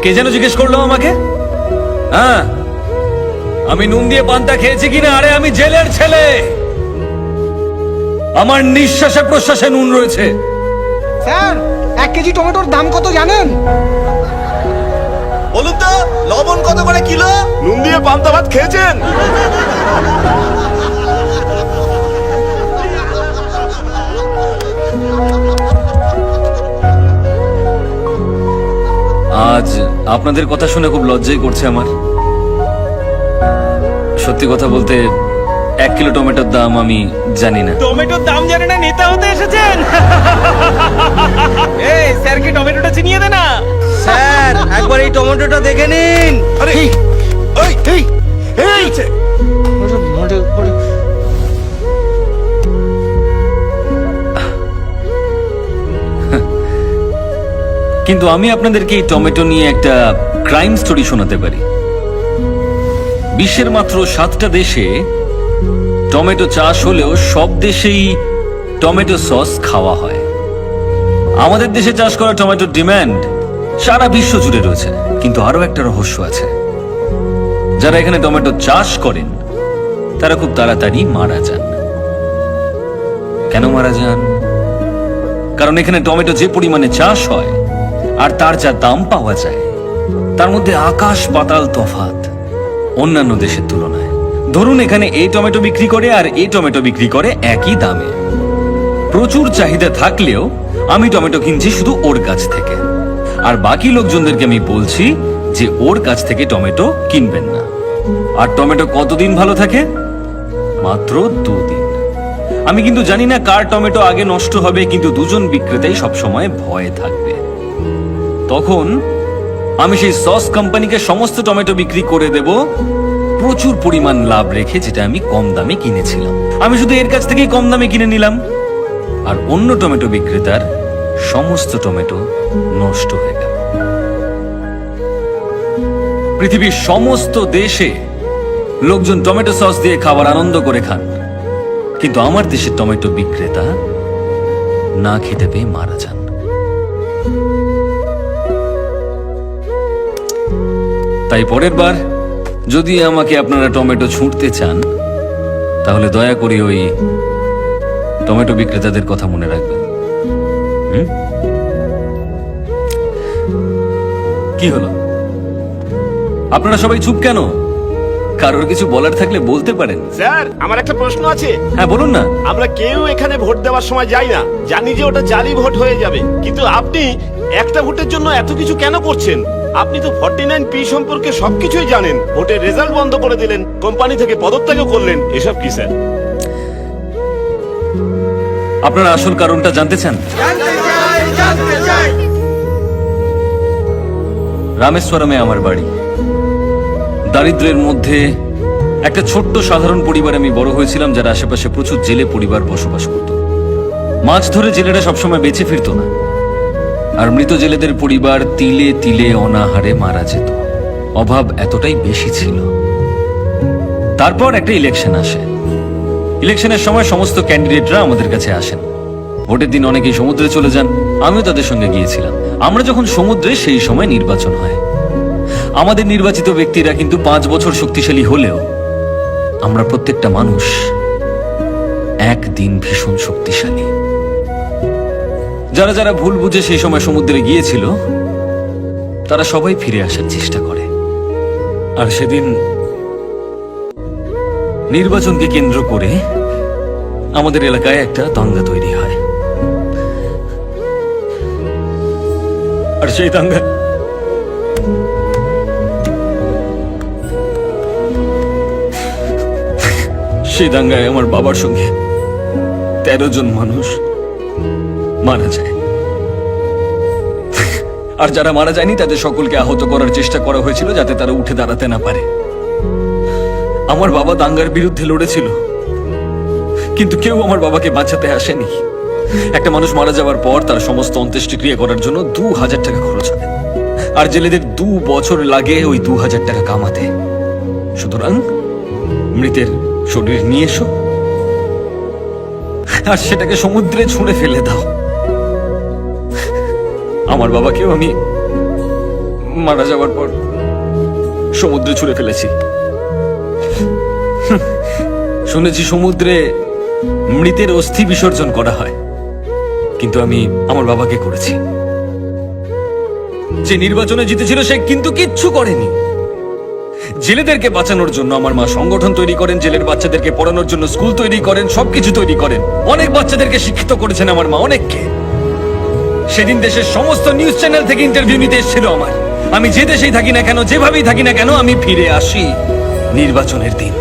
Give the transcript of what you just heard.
কে যেন জিজ্ঞেস করলো আমাকে? হ্যাঁ, আমি নুন দিয়ে পান্তা খেয়েছি কিনা? আরে আমি জেলের ছেলে, আমার নিঃশ্বাসে প্রশ্বাসে নুন রয়েছে। স্যার, 1 কেজি টমেটোর দাম কত জানেন? বলুন তো, লবণ কত করে কিলো? নুন দিয়ে পান্তা ভাত খেয়েছেন? আজ আপনাদের কথা শুনে খুব লজ্জাই করছে আমার। সত্যি কথা বলতে 1 কিলো টমেটোর দাম আমি জানি না। টমেটোর দাম জানে না, নেতা হতে এসেছেন? এই স্যারকে টমেটোটা চিনিয়ে দে না। স্যার, একবার এই টমেটোটা দেখে নিন। আরে এই এই এই কিন্তু আমি আপনাদেরকে এই টমেটো নিয়ে একটা ক্রাইম স্টোরি শোনাতে পারি। বিশ্বের মাত্র 7টা দেশে টমেটো চাষ হলেও সব দেশেই টমেটো সস খাওয়া হয়। আমাদের দেশে চাষ করা টমেটোর ডিমান্ড সারা বিশ্ব জুড়ে রয়েছে। কিন্তু আরো একটা রহস্য আছে, যারা এখানে টমেটো চাষ করেন তারা খুব তাড়াতাড়ি মারা যান। কেন মারা যান? কারণ এখানে টমেটো যে পরিমাণে চাষ হয় আর তার যা দাম পাওয়া যায়, তার মধ্যে আকাশ পাতাল তফাৎ অন্যান্য দেশের তুলনায়। ধরুন এখানে এই টমেটো বিক্রি করে আর এই টমেটো বিক্রি করে একই দামে। প্রচুর চাহিদা থাকলেও আমি টমেটো কিনছি শুধু ওর কাছ থেকে, আর বাকি লোকজনদেরকে আমি বলছি যে ওর কাছ থেকে টমেটো কিনবেন না। আর টমেটো কতদিন ভালো থাকে? মাত্র 2 দিন। আমি কিন্তু জানি না কার টমেটো আগে নষ্ট হবে, কিন্তু দুজন বিক্রেতাই সবসময় ভয়ে থাকবে। তখন আমি সেই সস কোম্পানিকে সমস্ত টমেটো বিক্রি করে দেব প্রচুর পরিমাণ লাভ রেখে, যেটা আমি কম দামে কিনেছিলাম। আমি শুধু এর কাছ থেকেই কম দামে কিনে নিলাম, আর অন্য টমেটো বিক্রেতার সমস্ত টমেটো নষ্ট হয়ে গেল। পৃথিবীর সমস্ত দেশে লোকজন টমেটো সস দিয়ে খাবার আনন্দ করে খান, কিন্তু আমার দেশের টমেটো বিক্রেতা না খেতে পেয়ে মারা যান। তাই পরের বার যদি আমাকে আপনারা টমেটো ছুঁড়তে চান, তাহলে দয়া করে ওই টমেটো বিক্রেতাদের কথা মনে রাখবেন। কি হলো? আপনারা সবাই চুপ কেন? কারোর কিছু বলার থাকলে বলতে পারেন। স্যার, আমার একটা প্রশ্ন আছে। হ্যাঁ, বলুন না। আমরা কেউ এখানে ভোট দেওয়ার সময় যাই না, জানি যে ওটা জালি ভোট হয়ে যাবে, কিন্তু আপনি একটা ভোটের জন্য এত কিছু কেন করছেন? আপনি তো 49P সম্পর্কে সবকিছুই জানেন। ভোটের রেজাল্ট বন্ধ করে দিলেন, কোম্পানি থেকে পদত্যাগও করলেন। এসব কি স্যার? আপনারা আসল কারণটা জানতে চান? রামেশ্বরমে আমার বাড়ি। দারিদ্র্যের মধ্যে একটা ছোট্ট সাধারণ পরিবারে আমি বড় হয়েছিলাম, যার আশেপাশে প্রচুর জেলে পরিবার বসবাস করত। মাছ ধরে জেলেরা সবসময় বেঁচে ফিরত না, আর মৃত জেলেদের পরিবার তিলে তিলে অনাহারে মারা যেত। অভাব এতটাই বেশি ছিল। তারপর একটা ইলেকশন আসে। ইলেকশনের সময় সমস্ত ক্যান্ডিডেটরা আমাদের কাছে আসেন। ভোটের দিন অনেকেই সমুদ্রে চলে যান, আমিও তাদের সঙ্গে গিয়েছিলাম। আমরা যখন সমুদ্রে, সেই সময় নির্বাচন হয়। আমাদের নির্বাচিত ব্যক্তিরা কিন্তু 5 বছর শক্তিশালী হলেও আমরা প্রত্যেকটা মানুষ একদিন ভীষণ শক্তিশালী। যারা যারা ভুল বুঝে সেই সময় সমুদ্রে গিয়েছিল, তারা সবাই ফিরে আসার চেষ্টা করে। আর সেদিন নির্বাচনকে কেন্দ্র করে আমাদের এলাকায় একটা দাঙ্গা তৈরি হয়। আর সেই দাঙ্গায় আমার বাবার সঙ্গে 13 জন মানুষ মারা যায়। আর যারা মারা যায়নি তাদের সকলকে আহত করার চেষ্টা করা হয়েছিল, যাতে তারা উঠে দাঁড়াতে না পারে। আমার বাবা দাঙ্গার বিরুদ্ধে লড়েছিল, কিন্তু কেউ আমার বাবাকে বাঁচাতে আসেনি। একটা মানুষ মারা যাওয়ার পর তার সমস্ত অন্ত্যেষ্টিক্রিয়া করার জন্য 2000 টাকা খরচ হয়, আর জেলেদের 2 বছর লাগে ওই 2000 টাকা কামাতে। সুতরাং মৃতের শরীর নিয়ে এসো আর সেটাকে সমুদ্রে ছুঁড়ে ফেলে দাও। আমার বাবাকেও আমি মারা যাওয়ার পর সমুদ্রে ছুঁড়ে ফেলেছি। শুনেছি সমুদ্রে মৃতের অস্থি বিসর্জন করা হয়, কিন্তু আমি আমার বাবাকে করেছি। যে নির্বাচনে জিতেছিল সে কিন্তু কিচ্ছু করেনি। জেলেদেরকে বাঁচানোর জন্য আমার মা সংগঠন তৈরি করেন, জেলের বাচ্চাদেরকে পড়ানোর জন্য স্কুল তৈরি করেন, সবকিছু তৈরি করেন। অনেক বাচ্চাদেরকে শিক্ষিত করেছেন আমার মা, অনেককে। সেদিন দেশের সমস্ত নিউজ চ্যানেল থেকে ইন্টারভিউ নিতে এসেছিল আমার। আমি যে দেশেই থাকি না কেন, যেভাবেই থাকি না কেন, আমি ফিরে আসি নির্বাচনের দিন।